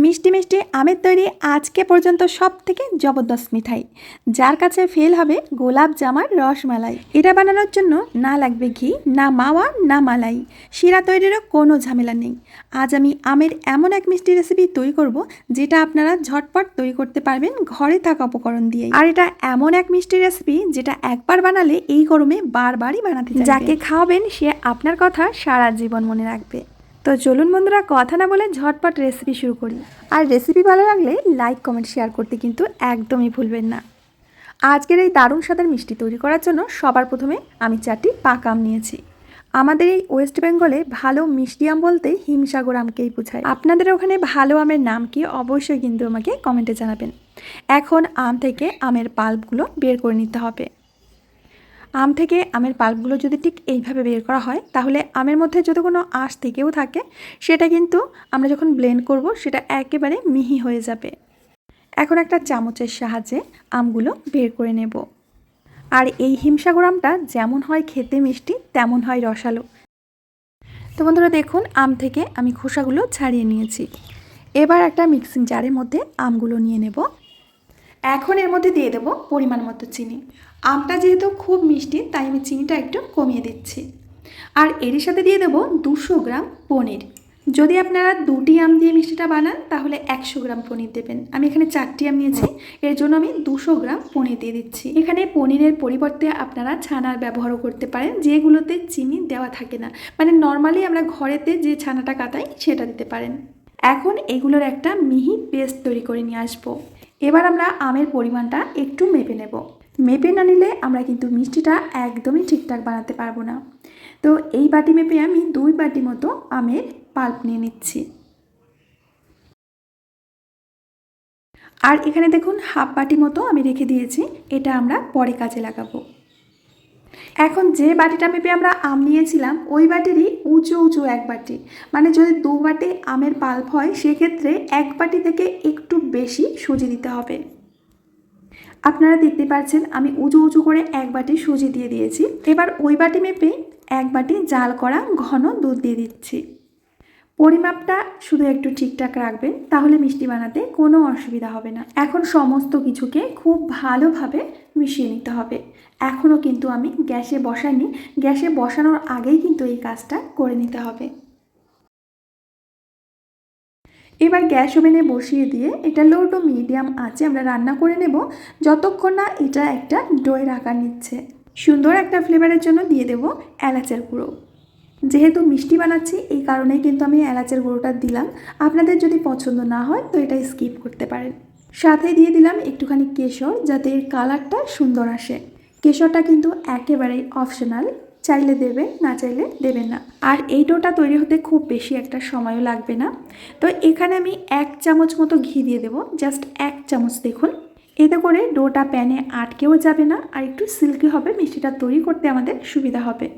মিষ্টি মিষ্টি আমের তৈরি আজকে পর্যন্ত সব থেকে জবরদস্ত মিঠাই, যার কাছে ফেল হবে গোলাপ জামার রসমালাই। এটা বানানোর জন্য না লাগবে ঘি, না মাওয়া, না মালাই, শিরা তৈরিরও কোনো ঝামেলা নেই। আজ আমি আমের এমন এক মিষ্টি রেসিপি তৈরি করব যেটা আপনারা ঝটপট তৈরি করতে পারবেন ঘরে থাকা উপকরণ দিয়ে। আর এটা এমন এক মিষ্টি রেসিপি যেটা একবার বানালে এই গরমে বারবারই বানাতে চাইবে। যাকে খাওয়াবেন সে আপনার কথা সারা জীবন মনে রাখবে। তো চলুন বন্ধুরা, কথা না বলে ঝটপট রেসিপি শুরু করি। আর রেসিপি ভালো লাগলে লাইক কমেন্ট শেয়ার করতে কিন্তু একদমই ভুলবেন না। আজকের এই দারুণ স্বাদের মিষ্টি তৈরি করার জন্য সবার প্রথমে আমি 4টি পাকা আম নিয়েছি। আমাদের এই ওয়েস্ট বেঙ্গলে ভালো মিষ্টি আম বলতে হিমসাগর আমকেই বোঝায়। আপনাদের ওখানে ভালো আমের নাম কি অবশ্যই কিন্তু আমাকে কমেন্টে জানাবেন। এখন আম থেকে আমের পাল্পগুলো বের করে নিতে হবে। আম থেকে আমের পাল্পগুলো যদি ঠিক এইভাবে বের করা হয় তাহলে আমের মধ্যে যদি কোনো আঁশ থেকেও থাকে সেটা কিন্তু আমরা যখন ব্লেন্ড করব সেটা একেবারে মিহি হয়ে যাবে। এখন একটা চামচের সাহায্যে আমগুলো বের করে নেব। আর এই হিমসাগর আমটা যেমন হয় খেতে মিষ্টি তেমন হয় রসালো। তো বন্ধুরা দেখুন, আম থেকে আমি খোসাগুলো ছাড়িয়ে নিয়েছি। এবার একটা মিক্সিং জারের মধ্যে আমগুলো নিয়ে নেব। এখন এর মধ্যে দিয়ে দেব পরিমাণ মতো চিনি। আমটা যেহেতু খুব মিষ্টি তাই আমি চিনিটা একটু কমিয়ে দিচ্ছি। আর এর সাথে দিয়ে দেব 200 গ্রাম পনির। যদি আপনারা 2টি আম দিয়ে মিষ্টিটা বানান তাহলে 100 গ্রাম পনির দেবেন। আমি এখানে 4টি আম নিয়েছি, এর জন্য আমি 200 গ্রাম পনির দিয়ে দিচ্ছি। এখানে পনিরের পরিবর্তে আপনারা ছানার ব্যবহারও করতে পারেন, যেগুলোতে চিনি দেওয়া থাকে না, মানে নর্মালি আমরা ঘরেতে যে ছানাটা কাটাই সেটা দিতে পারেন। এখন এগুলোর একটা মিহি পেস্ট তৈরি করে নিয়ে আসবো। এবার আমরা আমের পরিমাণটা একটু মেপে নেব। মেপে না নিলে আমরা কিন্তু মিষ্টিটা একদমই ঠিকঠাক বানাতে পারবো না। তো এই বাটি মেপে আমি 2 বাটি মতো আমের পাল্প নিয়ে নিচ্ছি। আর এখানে দেখুন হাফ বাটি মতো আমি রেখে দিয়েছি, এটা আমরা পরে কাজে লাগাবো। এখন যে বাটিটা মেপে আমরা আম নিয়েছিলাম ওই বাটিরই উঁচু উঁচু 1 বাটি, মানে যদি 2 বাটি আমের পাল্প হয় সেক্ষেত্রে 1 বাটি থেকে একটু বেশি সুজি দিতে হবে। আপনারা দেখতে পাচ্ছেন আমি উঁচু উঁচু করে 1 বাটি সুজি দিয়ে দিয়েছি। এবার ওই বাটি মেপে 1 বাটি জাল করা ঘন দুধ দিয়ে দিচ্ছি। পরিমাপটা শুধু একটু ঠিকঠাক রাখবেন, তাহলে মিষ্টি বানাতে কোনো অসুবিধা হবে না। এখন সমস্ত কিছুকে খুব ভালোভাবে মিশিয়ে নিতে হবে। এখনও কিন্তু আমি গ্যাসে বসাইনি, গ্যাসে বসানোর আগেই কিন্তু এই কাজটা করে নিতে হবে। এবার গ্যাস ওভেনে বসিয়ে দিয়ে এটা লো টু মিডিয়াম আঁচে আমরা রান্না করে নেব যতক্ষণ না এটা একটা ডোয়ের আকার নিচ্ছে। সুন্দর একটা ফ্লেভারের জন্য দিয়ে দেব এলাচের গুঁড়ো। যেহেতু মিষ্টি বানাচ্ছি এই কারণেই কিন্তু আমি এলাচের গুঁড়োটা দিলাম। আপনাদের যদি পছন্দ না হয় তো এটা স্কিপ করতে পারেন। সাথে দিয়ে দিলাম একটুখানি কেশর, যাতে এর কালারটা সুন্দর আসে। কেশরটা কিন্তু একেবারেই অপশনাল, চাইলে দেবেন, না চাইলে দেবেন না। আর এই ডোটা তৈরি হতে খুব বেশি একটা সময়ও লাগবে না। তো এখানে আমি 1 চামচ মতো ঘি দিয়ে দেবো, জাস্ট 1 চামচ। দেখুন, এতে করে ডোটা প্যানে আটকেও যাবে না, আর একটু সিল্কি হবে, মিষ্টিটা তৈরি করতে আমাদের সুবিধা হবে।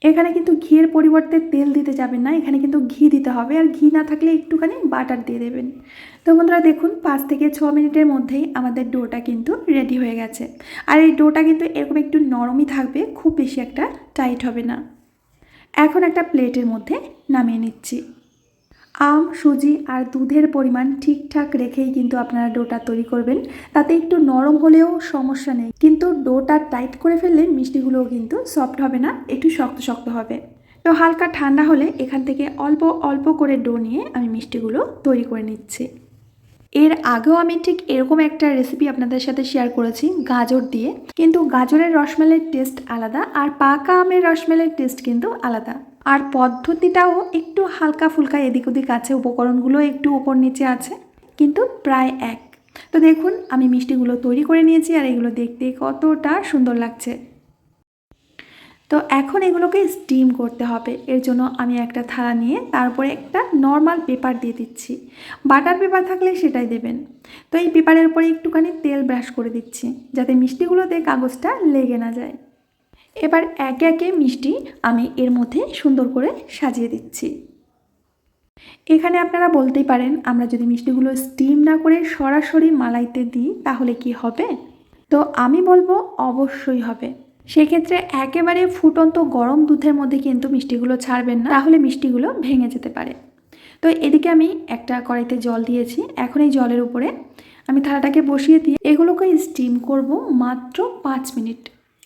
এখানে কিন্তু ঘিয়ের পরিবর্তে তেল দিতে যাবেন না, এখানে কিন্তু ঘি দিতে হবে। আর ঘি না থাকলে একটুখানি বাটার দিয়ে দেবেন। তো বন্ধুরা দেখুন, 5 থেকে 6 মিনিটের মধ্যেই আমাদের ডোটা কিন্তু রেডি হয়ে গেছে। আর এই ডোটা কিন্তু এরকম একটু নরমই থাকবে, খুব বেশি একটা টাইট হবে না। এখন একটা প্লেটের মধ্যে নামিয়ে নিচ্ছি। আম, সুজি আর দুধের পরিমাণ ঠিকঠাক রেখেই কিন্তু আপনারা ডোটা তৈরি করবেন। তাতে একটু নরম হলেও সমস্যা নেই, কিন্তু ডোটা টাইট করে ফেললে মিষ্টিগুলোও কিন্তু সফট হবে না, একটু শক্ত শক্ত হবে। তো হালকা ঠান্ডা হলে এখান থেকে অল্প অল্প করে ডো নিয়ে আমি মিষ্টিগুলো তৈরি করে নিচ্ছি। এর আগেও আমি ঠিক এরকম একটা রেসিপি আপনাদের সাথে শেয়ার করেছি গাজর দিয়ে, কিন্তু গাজরের রসমালাইয়ের টেস্ট আলাদা আর পাকা আমের রসমালাইয়ের টেস্ট কিন্তু আলাদা। আর পদ্ধতিটাও একটু হালকা ফুলকা এদিক ওদিক আছে, উপকরণগুলো একটু উপর নিচে আছে, কিন্তু প্রায় এক। তো দেখুন আমি মিষ্টিগুলো তৈরি করে নিয়েছি আর এগুলো দেখতে কতটা সুন্দর লাগছে। তো এখন এগুলোকে স্টিম করতে হবে। এর জন্য আমি একটা থালা নিয়ে তারপরে একটা নর্মাল পেপার দিয়ে দিচ্ছি। বাটার পেপার থাকলে সেটাই দেবেন। তো এই পেপারের উপরে একটুখানি তেল ব্রাশ করে দিচ্ছি, যাতে মিষ্টিগুলোতে কাগজটা লেগে না যায়। এবার একে একে মিষ্টি আমি এর মধ্যে সুন্দর করে সাজিয়ে দিচ্ছি। এখানে আপনারা বলতেই পারেন, আমরা যদি মিষ্টিগুলো স্টিম না করে সরাসরি মালাইতে দিই তাহলে কি হবে? তো আমি বলবো অবশ্যই হবে। সেক্ষেত্রে একেবারে ফুটন্ত গরম দুধের মধ্যে কিন্তু মিষ্টিগুলো ছাড়বেন না, তাহলে মিষ্টিগুলো ভেঙে যেতে পারে। তো এদিকে আমি একটা কড়াইতে জল দিয়েছি। এখন এই জলের উপরে আমি থালাটাকে বসিয়ে দিয়ে এগুলোকে স্টিম করব মাত্র 5 মিনিট।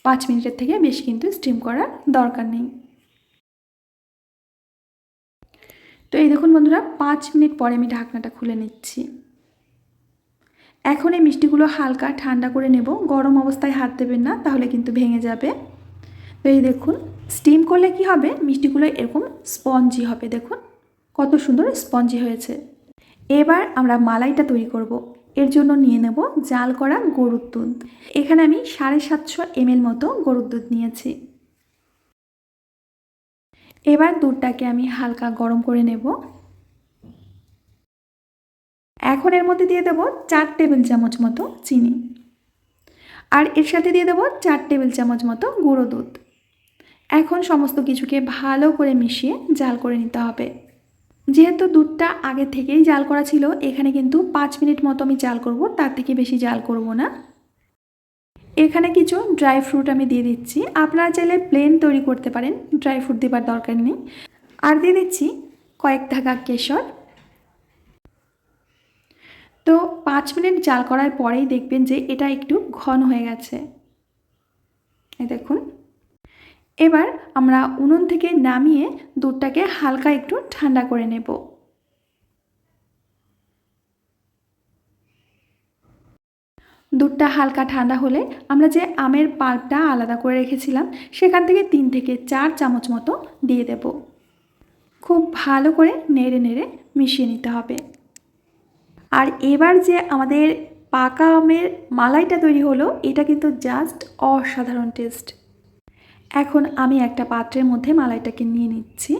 5 মিনিটের থেকে বেশি কিন্তু স্টিম করার দরকার নেই। তো এই দেখুন বন্ধুরা, 5 মিনিট পরে আমি ঢাকনাটা খুলে নিচ্ছি। এখন এই মিষ্টিগুলো হালকা ঠান্ডা করে নেব। গরম অবস্থায় হাত দেবেন না, তাহলে কিন্তু ভেঙে যাবে। তো এই দেখুন, স্টিম করলে কি হবে, মিষ্টিগুলো এরকম স্পঞ্জি হবে। দেখুন কত সুন্দর স্পঞ্জি হয়েছে। এবার আমরা মালাইটা তৈরি করব। এর জন্য নিয়ে নেব জাল করা গরুর দুধ। এখানে আমি 750 ml মতো গরুর দুধ নিয়েছি। এবার দুধটাকে আমি হালকা গরম করে নেব। এখন এর মধ্যে দিয়ে দেব 4 টেবিল চামচ মতো চিনি, আর এর সাথে দিয়ে দেব 4 টেবিল চামচ মতো গুঁড়ো দুধ। এখন সমস্ত কিছুকে ভালো করে মিশিয়ে জাল করে নিতে হবে। যেহেতু দুধটা আগে থেকেই জাল করা ছিল, এখানে কিন্তু 5 মিনিট মতো আমি জাল করব, তার থেকে বেশি জাল করব না। এখানে কিছু ড্রাই ফ্রুট আমি দিয়ে দিচ্ছি। আপনারা চাইলে প্লেন তৈরি করতে পারেন, ড্রাই ফ্রুট দেবার দরকার নেই। আর দিয়ে দিচ্ছি কয়েক ধাগা কেশর। তো 5 মিনিট জাল করার পরেই দেখবেন যে এটা একটু ঘন হয়ে গেছে। এই দেখুন। এবার আমরা উনুন থেকে নামিয়ে দুধটাকে হালকা একটু ঠান্ডা করে নেব। দুধটা হালকা ঠান্ডা হলে আমরা যে আমের পাল্পটা আলাদা করে রেখেছিলাম, সেখান থেকে 3 থেকে 4 চামচ মতো দিয়ে দেব। খুব ভালো করে নেড়ে নেড়ে মিশিয়ে নিতে হবে। আর এবার যে আমাদের পাকা আমের মালাইটা তৈরি হলো, এটা কিন্তু জাস্ট অসাধারণ টেস্ট। এখন আমি একটা পাত্রের মধ্যে মালাইটাকে নিয়ে নিচ্ছি।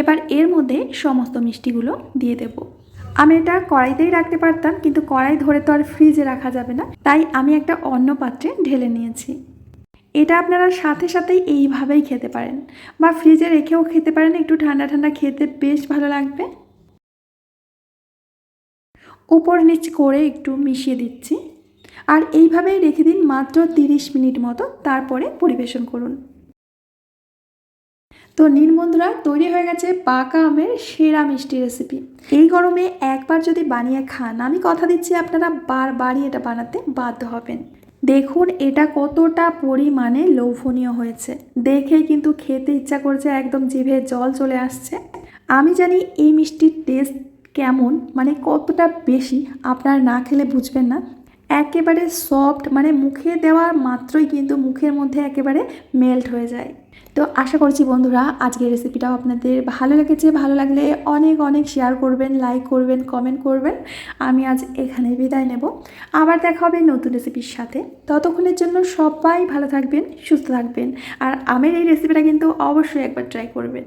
এবার এর মধ্যে সমস্ত মিষ্টিগুলো দিয়ে দেব। আমি এটা কড়াইতেই রাখতে পারতাম, কিন্তু কড়াই ধরে তো আর ফ্রিজে রাখা যাবে না, তাই আমি একটা অন্য পাত্রে ঢেলে নিয়েছি। এটা আপনারা সাথে সাথেই এইভাবেই খেতে পারেন, বা ফ্রিজে রেখেও খেতে পারেন। একটু ঠান্ডা ঠান্ডা খেতে বেশ ভালো লাগবে। উপর নিচ করে একটু মিশিয়ে দিচ্ছি, আর এইভাবেই রেখে দিন মাত্র 30 মিনিট মতো, তারপরে পরিবেশন করুন। তো নিন বন্ধুরা, তৈরি হয়ে গেছে পাকা আমের সেরা মিষ্টি রেসিপি। এই গরমে একবার যদি বানিয়ে খান, আমি কথা দিচ্ছি আপনারা বারবারই এটা বানাতে বাধ্য হবেন। দেখুন এটা কতটা পরিমাণে লোভনীয় হয়েছে, দেখেই কিন্তু খেতে ইচ্ছা করছে, একদম জিভে জল চলে আসছে। আমি জানি এই মিষ্টির টেস্ট কেমন, মানে কতটা বেশি, আপনারা না খেলে বুঝবেন না। একেবারে সফট, মানে মুখে দেওয়ার মাত্রই কিন্তু মুখের মধ্যে একেবারে মেল্ট হয়ে যায়। তো আশা করছি বন্ধুরা আজকের রেসিপিটাও আপনাদের ভালো লেগেছে। ভালো লাগলে অনেক অনেক শেয়ার করবেন, লাইক করবেন, কমেন্ট করবেন। আমি আজ এখানে বিদায় নেব। আবার দেখা হবে নতুন রেসিপির সাথে। ততক্ষণের জন্য সবাই ভালো থাকবেন, সুস্থ থাকবেন। আর আমের এই রেসিপিটা কিন্তু অবশ্যই একবার ট্রাই করবেন।